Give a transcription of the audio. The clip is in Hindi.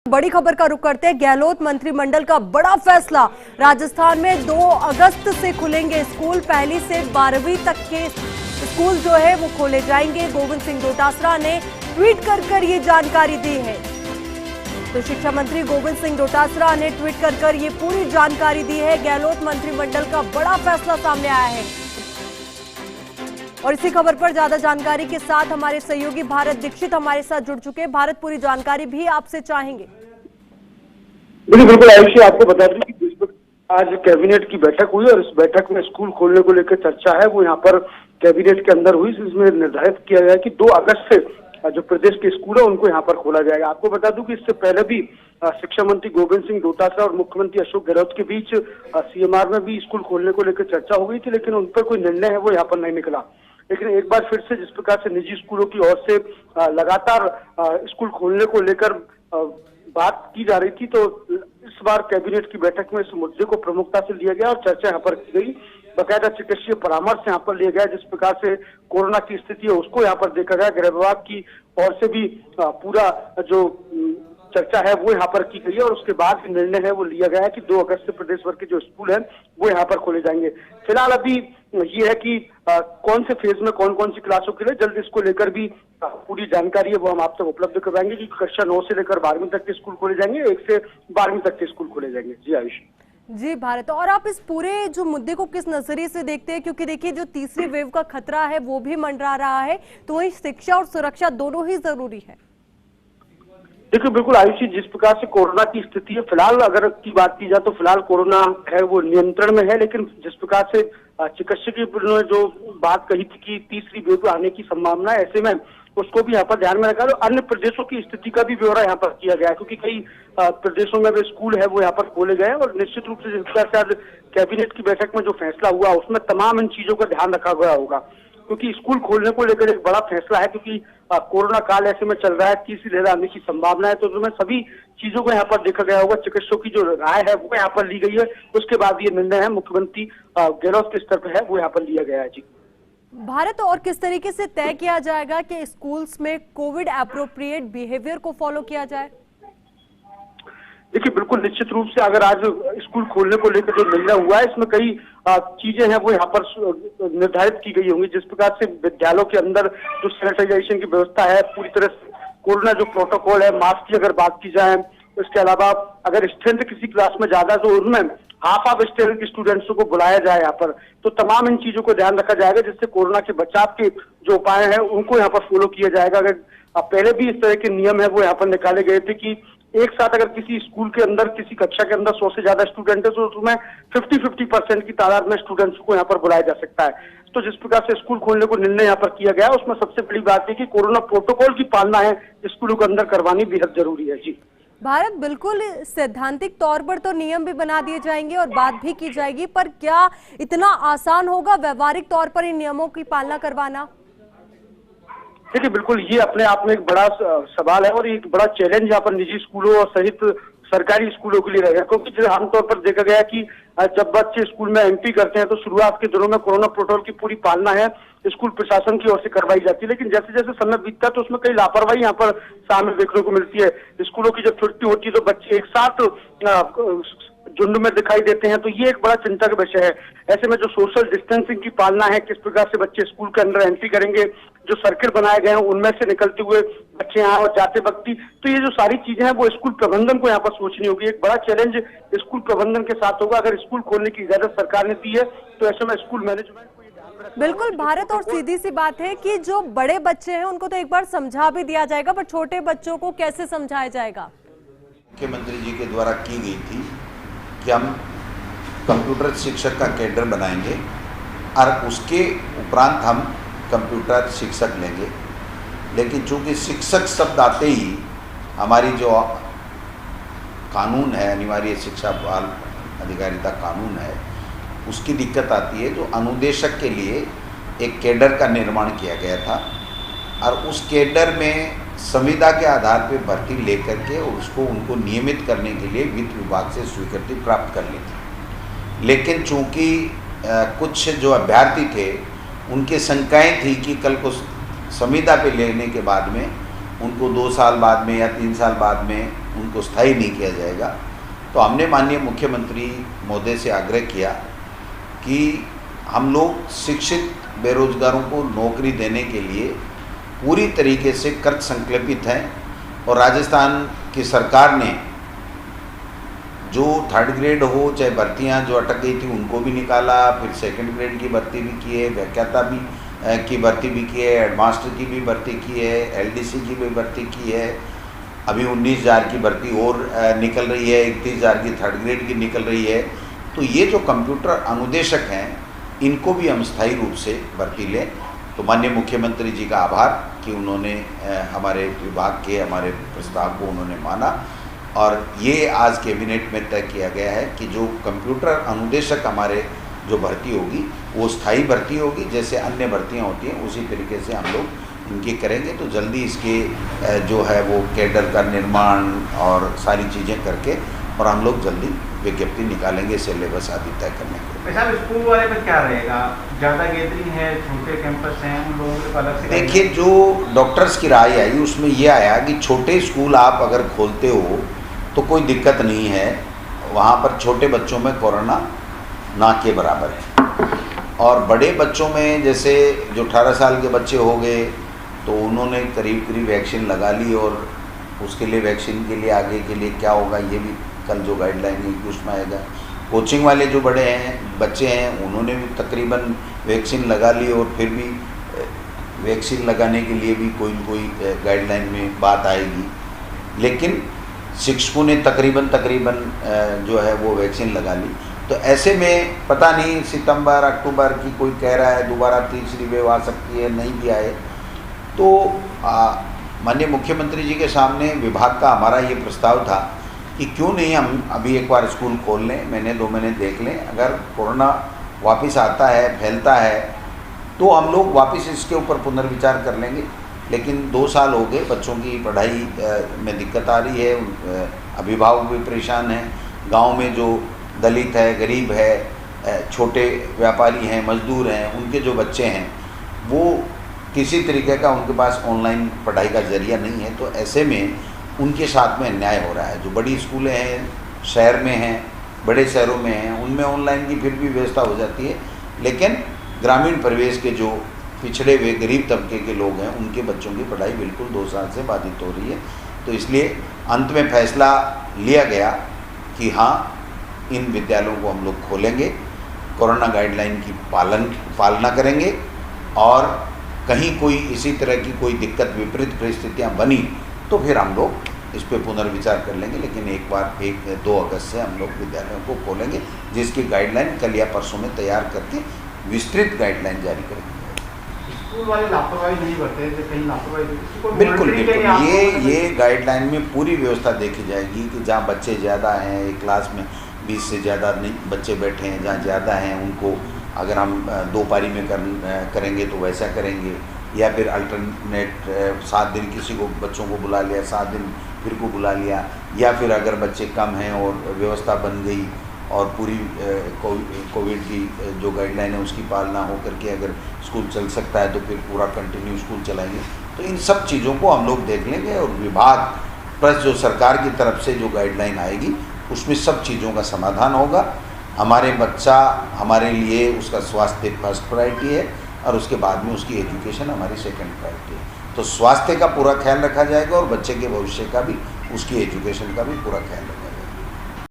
बड़ी खबर का रुख करते हैं। गहलोत मंत्रिमंडल का बड़ा फैसला। राजस्थान में 2 अगस्त से खुलेंगे स्कूल। पहली से 12वीं तक के स्कूल जो है वो खोले जाएंगे। गोविंद सिंह डोटासरा ने ट्वीट कर ये जानकारी दी है। तो शिक्षा मंत्री गोविंद सिंह डोटासरा ने ट्वीट कर ये पूरी जानकारी दी है। गहलोत मंत्रिमंडल का बड़ा फैसला सामने आया है। और इसी खबर पर ज्यादा जानकारी के साथ हमारे सहयोगी भारत दीक्षित हमारे साथ जुड़ चुके हैं। भारत, पूरी जानकारी भी आपसे चाहेंगे। बिल्कुल आयुषी, आपको बता दूं कि आज कैबिनेट की बैठक हुई और इस बैठक में स्कूल खोलने को लेकर चर्चा है वो यहाँ पर कैबिनेट के अंदर हुई। इसमें निर्धारित किया गया कि 2 अगस्त से जो प्रदेश के स्कूल है उनको यहाँ पर खोला जाएगा। आपको बता दूं कि इससे पहले भी शिक्षा मंत्री गोविंद सिंह डोटासरा और मुख्यमंत्री अशोक गहलोत के बीच सीएमआर में भी स्कूल खोलने को लेकर चर्चा हो गई थी, लेकिन उन पर कोई निर्णय है वो यहाँ पर नहीं निकला। लेकिन एक बार फिर से जिस प्रकार से निजी स्कूलों की ओर से लगातार स्कूल खोलने को लेकर बात की जा रही थी, तो इस बार कैबिनेट की बैठक में इस मुद्दे को प्रमुखता से लिया गया और चर्चा यहाँ पर की गई। बकायदा चिकित्सीय परामर्श यहाँ पर लिया गया। जिस प्रकार से कोरोना की स्थिति है उसको यहाँ पर देखा गया। गृह विभाग की ओर से भी पूरा जो चर्चा है वो यहाँ पर की गई है और उसके बाद निर्णय है वो लिया गया है कि 2 अगस्त से प्रदेश भर के जो स्कूल हैं वो यहाँ पर खोले जाएंगे। फिलहाल अभी ये है कि कौन से फेज में कौन कौन सी क्लासों के लिए जल्द इसको लेकर भी पूरी जानकारी है वो हम आप तक उपलब्ध करवाएंगे कि कक्षा 9 से लेकर 12वीं तक के स्कूल खोले जाएंगे, 1 से 12वीं तक के स्कूल खोले जाएंगे। जी आयुष। जी भारत, और आप इस पूरे जो मुद्दे को किस नजरिए से देखते हैं? क्योंकि देखिए जो तीसरी वेव का खतरा है वो भी मंडरा रहा है, तो वही शिक्षा और सुरक्षा दोनों ही जरूरी है। देखिए बिल्कुल आयुषी, जिस प्रकार से कोरोना की स्थिति है फिलहाल अगर की बात की जाए तो फिलहाल कोरोना है वो नियंत्रण में है, लेकिन जिस प्रकार से चिकित्सकों ने जो बात कही थी कि तीसरी वेव आने की संभावना है, ऐसे में उसको भी यहाँ पर ध्यान में रखा और अन्य प्रदेशों की स्थिति का भी ब्यौरा यहाँ पर किया गया है, क्योंकि कई प्रदेशों में वे स्कूल है वो यहाँ पर खोले गए और निश्चित रूप से जिस प्रकार से आज कैबिनेट की बैठक में जो फैसला हुआ उसमें तमाम इन चीजों का ध्यान रखा गया होगा, क्योंकि स्कूल खोलने को लेकर एक बड़ा फैसला है, क्योंकि कोरोना काल ऐसे में चल रहा है, तीसरी लहर आने की संभावना है, तो उसमें सभी चीजों को यहाँ पर देखा गया होगा। चिकित्सकों की जो राय है वो यहाँ पर ली गई है, उसके बाद ये निर्णय है मुख्यमंत्री गहलोत के स्तर पर है वो यहाँ पर लिया गया है। जी भारत, और किस तरीके से तय किया जाएगा कि स्कूल्स में कोविड एप्रोप्रिएट बिहेवियर को फॉलो किया जाए? देखिए बिल्कुल निश्चित रूप से अगर आज स्कूल खोलने को लेकर जो निर्णय हुआ है इसमें कई चीजें हैं वो यहाँ पर निर्धारित की गई होंगी। जिस प्रकार से विद्यालयों के अंदर जो सैनिटाइजेशन की व्यवस्था है, पूरी तरह से कोरोना जो प्रोटोकॉल है, मास्क की अगर बात की जाए, इसके अलावा अगर स्ट्रेंथ किसी क्लास में ज्यादा है तो उनमें हाफ स्ट्रेंथ के स्टूडेंट्स को बुलाया जाए यहाँ पर, तो तमाम इन चीजों को ध्यान रखा जाएगा जिससे कोरोना के बचाव के जो उपाय हैं उनको यहाँ पर फॉलो किया जाएगा। अगर पहले भी इस तरह के नियम है वो यहाँ पर निकाले गए थे कि एक साथ अगर किसी स्कूल के अंदर किसी कक्षा के अंदर 100 से ज्यादा स्टूडेंट है तो उसमें 50-50% की तादाद में स्टूडेंट्स को यहाँ पर बुलाया जा सकता है। तो जिस प्रकार से स्कूल खोलने को निर्णय यहाँ पर किया गया उसमें सबसे बड़ी बात है कि कोरोना प्रोटोकॉल की पालना है स्कूलों के अंदर करवानी बेहद जरूरी है। जी भारत, बिल्कुल सैद्धांतिक तौर पर तो नियम भी बना दिए जाएंगे और बात भी की जाएगी, पर क्या इतना आसान होगा व्यवहारिक तौर पर इन नियमों की पालना करवाना? देखिए बिल्कुल ये अपने आप में एक बड़ा सवाल है और एक बड़ा चैलेंज यहाँ पर निजी स्कूलों और सहित सरकारी स्कूलों के लिए रहेगा, क्योंकि आमतौर पर देखा गया कि जब बच्चे स्कूल में एंट्री करते हैं तो शुरुआत के दिनों में कोरोना प्रोटोकॉल की पूरी पालना है स्कूल प्रशासन की ओर से करवाई जाती है, लेकिन जैसे जैसे समय बीतता है तो उसमें कई लापरवाही यहाँ पर सामने देखने को मिलती है। स्कूलों की जब छुट्टी होती है तो बच्चे एक साथ झुंड में दिखाई देते हैं, तो ये एक बड़ा चिंता का विषय है। ऐसे में जो सोशल डिस्टेंसिंग की पालना है, किस प्रकार से बच्चे स्कूल के अंदर एंट्री करेंगे, जो सर्किल बनाए गए हैं उनमें से निकलते हुए बच्चे यहाँ और जाते वक्त, तो ये जो सारी चीजें हैं वो स्कूल प्रबंधन को यहाँ पर सोचनी होगी। एक बड़ा चैलेंज स्कूल प्रबंधन के साथ होगा। अगर स्कूल खोलने की इजाजत सरकार ने दी है तो ऐसे में स्कूल मैनेजमेंट को ये ध्यान में रखना। बिल्कुल भारत, और सीधी सी बात है कि जो बड़े बच्चे हैं उनको तो एक बार समझा भी दिया जाएगा, पर छोटे बच्चों को कैसे समझाया जाएगा? मुख्यमंत्री जी के द्वारा की गई थी कि हम कंप्यूटर शिक्षक का कैडर बनाएंगे और उसके उपरांत हम कंप्यूटर शिक्षक लेंगे, लेकिन चूंकि शिक्षक शब्द आते ही हमारी जो कानून है, अनिवार्य शिक्षा बाल अधिकारिता कानून है, उसकी दिक्कत आती है। जो अनुदेशक के लिए एक कैडर का निर्माण किया गया था और उस कैडर में संविदा के आधार पर भर्ती लेकर के उसको उनको नियमित करने के लिए वित्त विभाग से स्वीकृति प्राप्त कर ली थी, लेकिन चूंकि कुछ जो अभ्यर्थी थे उनके शंकाएं थी कि कल को संविदा पे लेने के बाद में उनको 2 साल बाद में या 3 साल बाद में उनको स्थायी नहीं किया जाएगा। तो हमने माननीय मुख्यमंत्री महोदय से आग्रह किया कि हम लोग शिक्षित बेरोजगारों को नौकरी देने के लिए पूरी तरीके से कृत संकल्पित हैं और राजस्थान की सरकार ने जो 3rd ग्रेड हो चाहे भर्तियां जो अटक गई थी उनको भी निकाला, फिर 2nd ग्रेड की भर्ती भी की है, व्याख्याता भी की भर्ती भी की है, हेडमास्टर की भी भर्ती की है, LDC की भी भर्ती की है। अभी 19,000 की भर्ती और निकल रही है, 31,000 की 3rd ग्रेड की निकल रही है। तो ये जो कंप्यूटर अनुदेशक हैं इनको भी हम स्थायी रूप से भर्ती लें। तो माननीय मुख्यमंत्री जी का आभार कि उन्होंने हमारे विभाग के हमारे प्रस्ताव को उन्होंने माना और ये आज कैबिनेट में तय किया गया है कि जो कंप्यूटर अनुदेशक हमारे जो भर्ती होगी वो स्थायी भर्ती होगी, जैसे अन्य भर्तियां होती हैं उसी तरीके से हम लोग इनकी करेंगे। तो जल्दी इसके जो है वो कैडर का निर्माण और सारी चीज़ें करके और हम लोग जल्दी विज्ञप्ति निकालेंगे सिलेबस आदि तय करने के लिए। स्कूल वाले पर क्या रहेगा? ज़्यादा गैदरिंग है, छोटे कैंपस हैं, उन लोगों के अलग से? देखिए, जो डॉक्टर्स की राय आई उसमें ये आया कि छोटे स्कूल आप अगर खोलते हो तो कोई दिक्कत नहीं है, वहाँ पर छोटे बच्चों में कोरोना ना के बराबर है। और बड़े बच्चों में जैसे जो 18 साल के बच्चे हो गए तो उन्होंने करीब वैक्सीन लगा ली और उसके लिए वैक्सीन के लिए आगे के लिए क्या होगा ये भी कल जो गाइडलाइन है उसमें आएगा। कोचिंग वाले जो बड़े हैं बच्चे हैं उन्होंने भी तकरीबन वैक्सीन लगा ली और फिर भी वैक्सीन लगाने के लिए भी कोई न कोई गाइडलाइन में बात आएगी। लेकिन शिक्षकों ने तकरीबन जो है वो वैक्सीन लगा ली। तो ऐसे में पता नहीं सितंबर अक्टूबर की कोई कह रहा है दोबारा तीसरी वेव आ सकती है, नहीं भी आए। तो माननीय मुख्यमंत्री जी के सामने विभाग का हमारा ये प्रस्ताव था कि क्यों नहीं हम अभी एक बार स्कूल खोल लें, महीने 2 महीने देख लें, अगर कोरोना वापस आता है फैलता है तो हम लोग वापस इसके ऊपर पुनर्विचार कर लेंगे। लेकिन 2 साल हो गए, बच्चों की पढ़ाई में दिक्कत आ रही है, अभिभावक भी परेशान हैं, गांव में जो दलित है, गरीब है, छोटे व्यापारी हैं, मजदूर हैं, उनके जो बच्चे हैं वो किसी तरीके का उनके पास ऑनलाइन पढ़ाई का जरिया नहीं है। तो ऐसे में उनके साथ में अन्याय हो रहा है। जो बड़ी स्कूलें हैं शहर में हैं, बड़े शहरों में हैं, उनमें ऑनलाइन की फिर भी व्यवस्था हो जाती है, लेकिन ग्रामीण परिवेश के जो पिछड़े हुए गरीब तबके के लोग हैं उनके बच्चों की पढ़ाई बिल्कुल 2 साल से बाधित हो रही है। तो इसलिए अंत में फैसला लिया गया कि हाँ, इन विद्यालयों को हम लोग खोलेंगे, कोरोना गाइडलाइन की पालना करेंगे और कहीं कोई इसी तरह की कोई दिक्कत विपरीत परिस्थितियां बनी तो फिर हम लोग इस पर पुनर्विचार कर लेंगे। लेकिन एक बार 2 अगस्त से हम लोग विद्यालयों को खोलेंगे, जिसकी गाइडलाइन कल या परसों में तैयार करके विस्तृत गाइडलाइन जारी करेंगे। स्कूल वाले लापरवाही नहीं बरते, कहीं लापरवाही? बिल्कुल ये गाइडलाइन में पूरी व्यवस्था देखी जाएगी कि जहाँ बच्चे ज़्यादा हैं, एक क्लास में 20 से ज़्यादा नहीं बच्चे बैठे हैं, जहाँ ज़्यादा हैं उनको अगर हम 2 पारी में करेंगे तो वैसा करेंगे, या फिर अल्टरनेट 7 दिन किसी को बच्चों को बुला लिया, 7 दिन फिर को बुला लिया, या फिर अगर बच्चे कम हैं और व्यवस्था बन गई और पूरी कोविड की जो गाइडलाइन है उसकी पालना हो करके अगर स्कूल चल सकता है तो फिर पूरा कंटिन्यू स्कूल चलाएंगे। तो इन सब चीज़ों को हम लोग देख लेंगे और विभाग प्लस जो सरकार की तरफ से जो गाइडलाइन आएगी उसमें सब चीज़ों का समाधान होगा। हमारे बच्चा हमारे लिए उसका स्वास्थ्य फर्स्ट प्रायोरिटी है और उसके बाद में उसकी एजुकेशन हमारी सेकंड प्रायोरिटी है। तो स्वास्थ्य का पूरा ख्याल रखा जाएगा और बच्चे के भविष्य का भी, उसकी एजुकेशन का भी पूरा ख्याल रखा जाएगा।